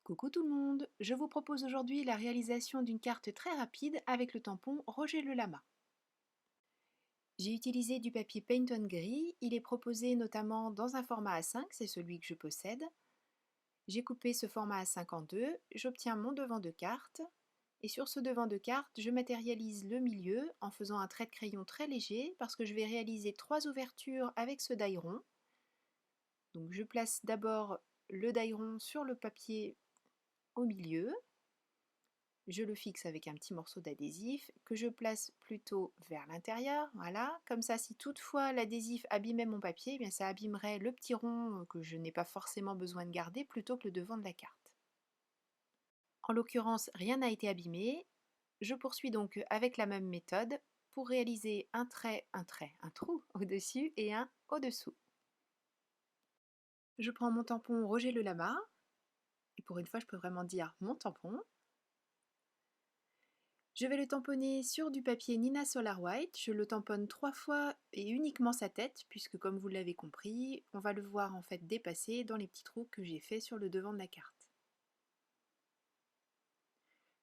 Coucou tout le monde, je vous propose aujourd'hui la réalisation d'une carte très rapide avec le tampon Roger le Lama. J'ai utilisé du papier Paint on gris, il est proposé notamment dans un format A5, c'est celui que je possède. J'ai coupé ce format A5 en deux, j'obtiens mon devant de carte, et sur ce devant de carte, je matérialise le milieu en faisant un trait de crayon très léger parce que je vais réaliser 3 ouvertures avec ce die rond. Donc je place d'abord le die rond sur le papier au milieu. Je le fixe avec un petit morceau d'adhésif que je place plutôt vers l'intérieur, voilà. Comme ça, si toutefois l'adhésif abîmait mon papier, eh bien ça abîmerait le petit rond que je n'ai pas forcément besoin de garder plutôt que le devant de la carte. En l'occurrence, rien n'a été abîmé. Je poursuis donc avec la même méthode pour réaliser un trou au-dessus et un au-dessous. Je prends mon tampon Roger le Lama, et pour une fois je peux vraiment dire mon tampon. Je vais le tamponner sur du papier Nina Solar White. Je le tamponne 3 fois et uniquement sa tête, puisque comme vous l'avez compris, on va le voir en fait dépasser dans les petits trous que j'ai fait sur le devant de la carte.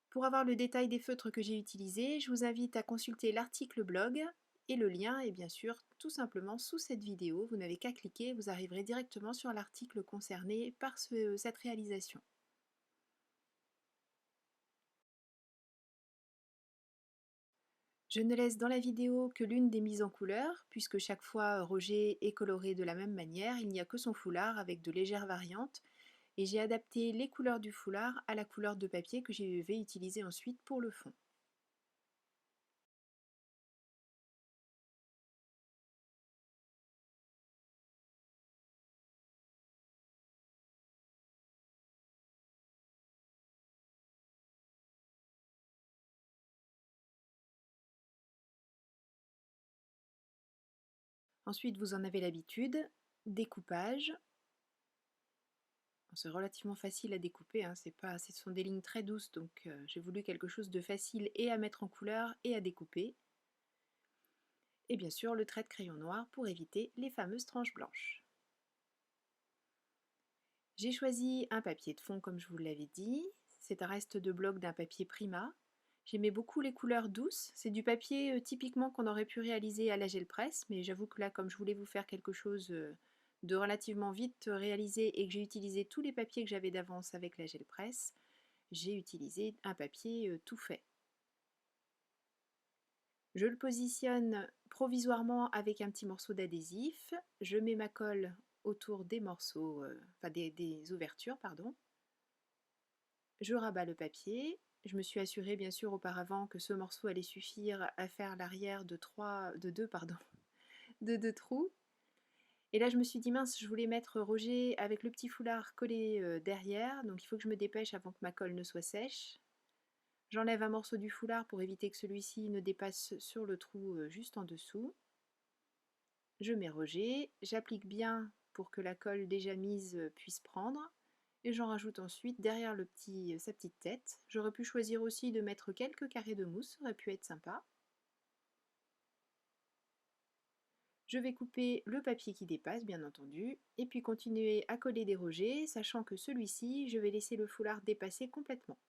Pour avoir le détail des feutres que j'ai utilisés, je vous invite à consulter l'article blog et le lien est bien sûr tout simplement sous cette vidéo. Vous n'avez qu'à cliquer, vous arriverez directement sur l'article concerné par cette réalisation. Je ne laisse dans la vidéo que l'une des mises en couleur, puisque chaque fois Roger est coloré de la même manière, il n'y a que son foulard avec de légères variantes, et j'ai adapté les couleurs du foulard à la couleur de papier que je vais utiliser ensuite pour le fond. Ensuite, vous en avez l'habitude, découpage. C'est relativement facile à découper, hein, ce sont des lignes très douces, donc j'ai voulu quelque chose de facile et à mettre en couleur et à découper. Et bien sûr, le trait de crayon noir pour éviter les fameuses tranches blanches. J'ai choisi un papier de fond comme je vous l'avais dit, c'est un reste de bloc d'un papier Prima. J'aimais beaucoup les couleurs douces, c'est du papier typiquement qu'on aurait pu réaliser à la gel presse, mais j'avoue que là comme je voulais vous faire quelque chose de relativement vite réalisé et que j'ai utilisé tous les papiers que j'avais d'avance avec la gel presse, j'ai utilisé un papier tout fait. Je le positionne provisoirement avec un petit morceau d'adhésif, je mets ma colle autour des morceaux, des ouvertures, pardon. Je rabats le papier. Je me suis assurée bien sûr auparavant que ce morceau allait suffire à faire l'arrière de deux trous. Et là je me suis dit mince, je voulais mettre Roger avec le petit foulard collé derrière, donc il faut que je me dépêche avant que ma colle ne soit sèche. J'enlève un morceau du foulard pour éviter que celui-ci ne dépasse sur le trou juste en dessous. Je mets Roger, j'applique bien pour que la colle déjà mise puisse prendre. Et j'en rajoute ensuite derrière sa petite tête. J'aurais pu choisir aussi de mettre quelques carrés de mousse, ça aurait pu être sympa. Je vais couper le papier qui dépasse, bien entendu, et puis continuer à coller des rogers, sachant que celui-ci, je vais laisser le foulard dépasser complètement.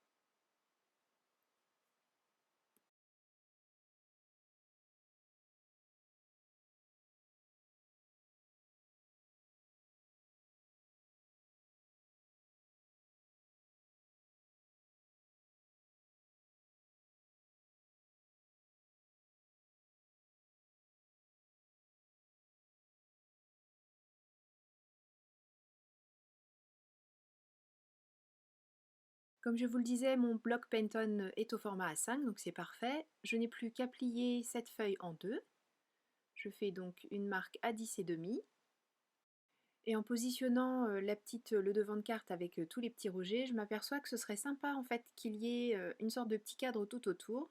Comme je vous le disais, mon bloc Penton est au format A5, donc c'est parfait. Je n'ai plus qu'à plier cette feuille en deux. Je fais donc une marque à 10,5. Et en positionnant le devant de carte avec tous les petits rogers, je m'aperçois que ce serait sympa en fait qu'il y ait une sorte de petit cadre tout autour.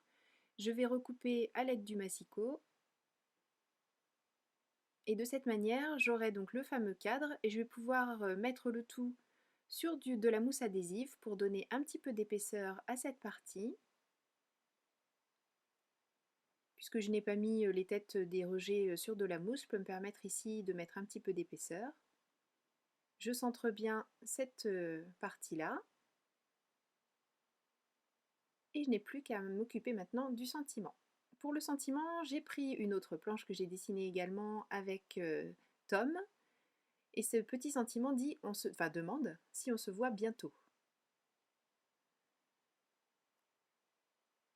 Je vais recouper à l'aide du massicot. Et de cette manière, j'aurai donc le fameux cadre et je vais pouvoir mettre le tout sur de la mousse adhésive pour donner un petit peu d'épaisseur à cette partie. Puisque je n'ai pas mis les têtes des rogers sur de la mousse, je peux me permettre ici de mettre un petit peu d'épaisseur. Je centre bien cette partie-là. Et je n'ai plus qu'à m'occuper maintenant du sentiment. Pour le sentiment, j'ai pris une autre planche que j'ai dessinée également avec Tom. Et ce petit sentiment dit, demande si on se voit bientôt.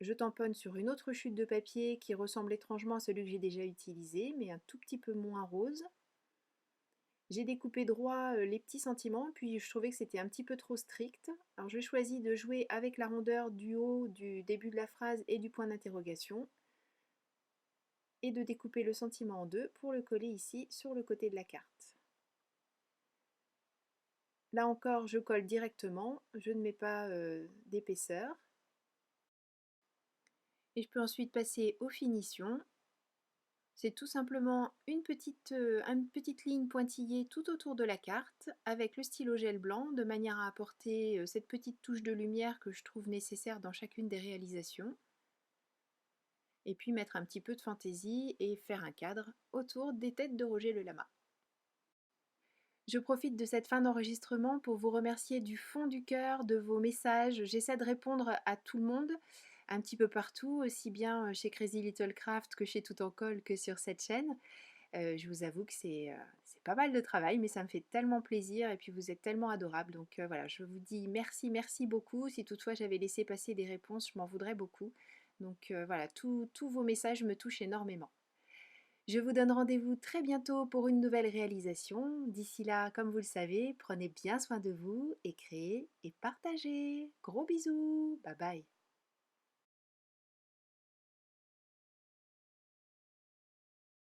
Je tamponne sur une autre chute de papier qui ressemble étrangement à celui que j'ai déjà utilisé, mais un tout petit peu moins rose. J'ai découpé droit les petits sentiments, puis je trouvais que c'était un petit peu trop strict. Alors j'ai choisi de jouer avec la rondeur du haut, du début de la phrase et du point d'interrogation, et de découper le sentiment en deux pour le coller ici sur le côté de la carte. Là encore, je colle directement, je ne mets pas d'épaisseur. Et je peux ensuite passer aux finitions. C'est tout simplement une petite ligne pointillée tout autour de la carte avec le stylo gel blanc de manière à apporter cette petite touche de lumière que je trouve nécessaire dans chacune des réalisations. Et puis mettre un petit peu de fantaisie et faire un cadre autour des têtes de Roger le Lama. Je profite de cette fin d'enregistrement pour vous remercier du fond du cœur de vos messages. J'essaie de répondre à tout le monde, un petit peu partout, aussi bien chez Crazy Little Craft que chez Tout en Colle que sur cette chaîne. Je vous avoue que c'est pas mal de travail, mais ça me fait tellement plaisir et puis vous êtes tellement adorables. Donc voilà, je vous dis merci, merci beaucoup. Si toutefois j'avais laissé passer des réponses, je m'en voudrais beaucoup. Donc voilà, tous vos messages me touchent énormément. Je vous donne rendez-vous très bientôt pour une nouvelle réalisation. D'ici là, comme vous le savez, prenez bien soin de vous et créez et partagez. Gros bisous, bye bye.